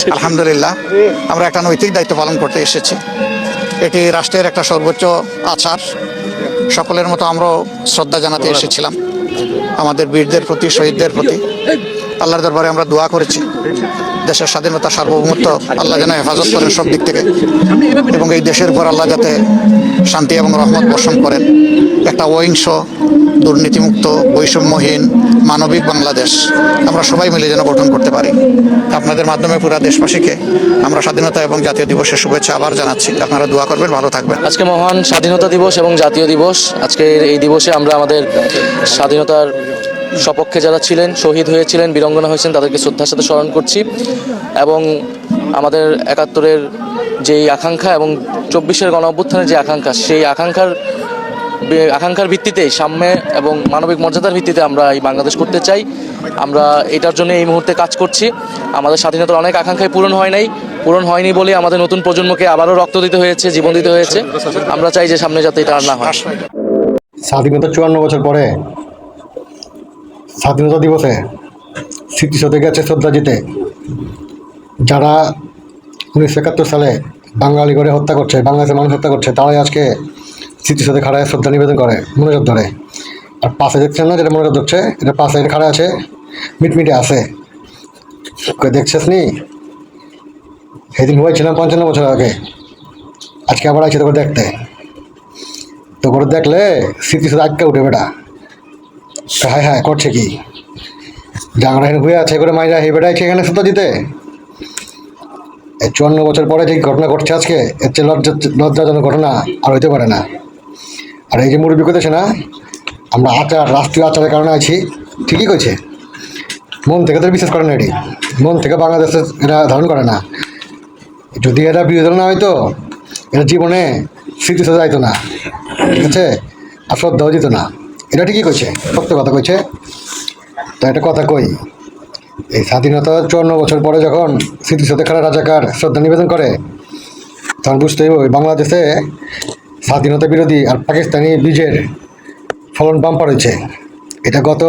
আলহামদুলিল্লাহ আমরা একটা নৈতিক দায়িত্ব পালন করতে এসেছি। এটি রাষ্ট্রের একটা সর্বোচ্চ আচার। সকলের মতো আমরাও শ্রদ্ধা জানাতে এসেছিলাম আমাদের বীরদের প্রতি, শহীদদের প্রতি। আল্লাহর দরবারে আমরা দোয়া করেছি দেশের স্বাধীনতা, সার্বভৌমত্ব আল্লাহ যেন হেফাজত করেন সব দিক থেকে, এবং এই দেশের উপর আল্লাহ যাতে শান্তি এবং রহমত বর্ষণ করেন। একটা অহিংস, দুর্নীতিমুক্ত, বৈষম্যহীন, মানবিক বাংলাদেশ আমরা সবাই মিলে যেন গঠন করতে পারি। আপনাদের মাধ্যমে পুরা দেশবাসীকে আমরা স্বাধীনতা এবং জাতীয় দিবসের শুভেচ্ছা আবার জানাচ্ছি। আপনারা দোয়া করবেন, ভালো থাকবেন। আজকে মহান স্বাধীনতা দিবস এবং জাতীয় দিবস। আজকের এই দিবসে আমরা আমাদের স্বাধীনতার সপক্ষে যারা ছিলেন, শহীদ হয়েছিলেন, বীরাঙ্গনা হয়েছেন, তাদেরকে শ্রদ্ধার সাথে স্মরণ করছি। এবং আমাদের ৭১-এর যেই আকাঙ্ক্ষা এবং ২৪-এর গণ অভ্যুত্থানের যে আকাঙ্ক্ষা, সেই আকাঙ্ক্ষার ভিত্তিতে সাম্য এবং মানবিক মর্যাদার ভিত্তিতে আমরা এই বাংলাদেশ করতে চাই। আমরা এটার জন্য এই মুহূর্তে কাজ করছি। আমাদের স্বাধীনতার অনেক আকাঙ্ক্ষায় পূরণ হয়নি বলে আমাদের নতুন প্রজন্মকে আবারও রক্ত দিতে হয়েছে, জীবন দিতে হয়েছে। আমরা চাই যে সামনে যাতে এটা আর না হয়। স্বাধীনতা ৫৪ বছর পরে স্বাধীনতা দিবসে স্মৃতিসৌধে গেছে শ্রদ্ধা দিতে। যারা ১৯৭১ সালে বাঙালি করে হত্যা করছে, বাংলাদেশের মানুষ হত্যা করছে, তারাই আজকে স্মৃতিসৌধে খাড়ায় শ্রদ্ধা নিবেদন করে মনোযোগ ধরে। আর পাশে দেখছেন না, যেটা মনোযোগ ধরছে, এটা পাশে এটা খাড়া আছে, মিটমিটে আছে, দেখছিস নি? সেদিন হয়েছিলাম ৫৫ বছর আগে, আজকে আবার আছে তোকে দেখতে। তো করে দেখলে স্মৃতিসৌধে আটকে উঠে বেটা, হায় হায় করছে কি জাংরা হেন হয়ে আছে করে মাইরা হে বেটাইছে এখানে শ্রদ্ধা দিতে। এই ৫৪ বছর পরে যে ঘটনা ঘটছে আজকে, এর চেয়ে লজ্জাজনক ঘটনা আর হইতে পারে না। আর এই যে মুরব্বী করতেছে না, আমরা রাষ্ট্রীয় আচারের কারণে আছি, ঠিকই কইছে। মন থেকে তো বিশ্বাস করে না, এটি মন থেকে বাংলাদেশে এরা ধারণ করে না। যদি এরা বিরোধী না হয়তো এরা জীবনে স্মৃতিসৌধে যাইতো না, ঠিক আছে, আর শ্রদ্ধাও দিত না। এটা ঠিকই কইছে, সত্য কথা কইছে। তো একটা কথা কই, এই স্বাধীনতা ৫৪ বছর পরে যখন স্মৃতিসৌধে খাড়া রাজাকার শ্রদ্ধা নিবেদন করে, তখন বুঝতে হবে ওই বাংলাদেশে স্বাধীনতা বিরোধী আর পাকিস্তানি বীজের ফলন বাম্পার হয়েছে। এটা গত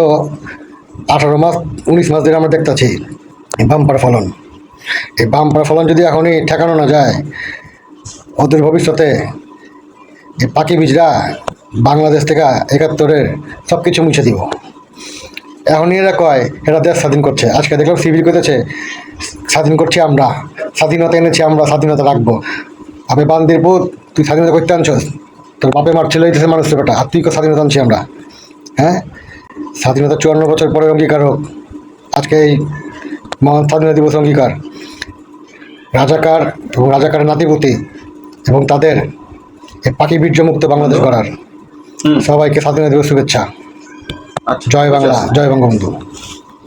১৮ মাস ১৯ মাস ধরে আমরা দেখতেছি এই বাম্পার ফলন। এই বাম্পার ফলন যদি এখনই ঠেকানো না যায়, অদূর ভবিষ্যতে এই পাকি বীজরা বাংলাদেশ থেকে ৭১-এর সব কিছু মুছে দিব। এখনই এরা কয় এরা দেশ স্বাধীন করছে, আজকে দেখলাম সিভিল করতেছে স্বাধীন করছি আমরা, স্বাধীনতা এনেছি আমরা, স্বাধীনতা রাখবো। আপনি বান্দির পুত, তুই স্বাধীনতা করতে আনছস, তোর বাপে মার ছেলে হইতেছে মানুষের বেটা, আর তুই স্বাধীনতা আনছি আমরা? হ্যাঁ, স্বাধীনতা ৫৪ বছর পরে অঙ্গীকার হোক আজকে এই মহান স্বাধীনতা দিবস অঙ্গীকার। রাজাকার এবং রাজাকারের নাতিপুতি এবং তাদের এই পাকি বীর্যমুক্ত বাংলাদেশ গড়ার সবাইকে স্বাধীনতা দিবস শুভেচ্ছা। জয় বাংলা, জয় বঙ্গবন্ধু।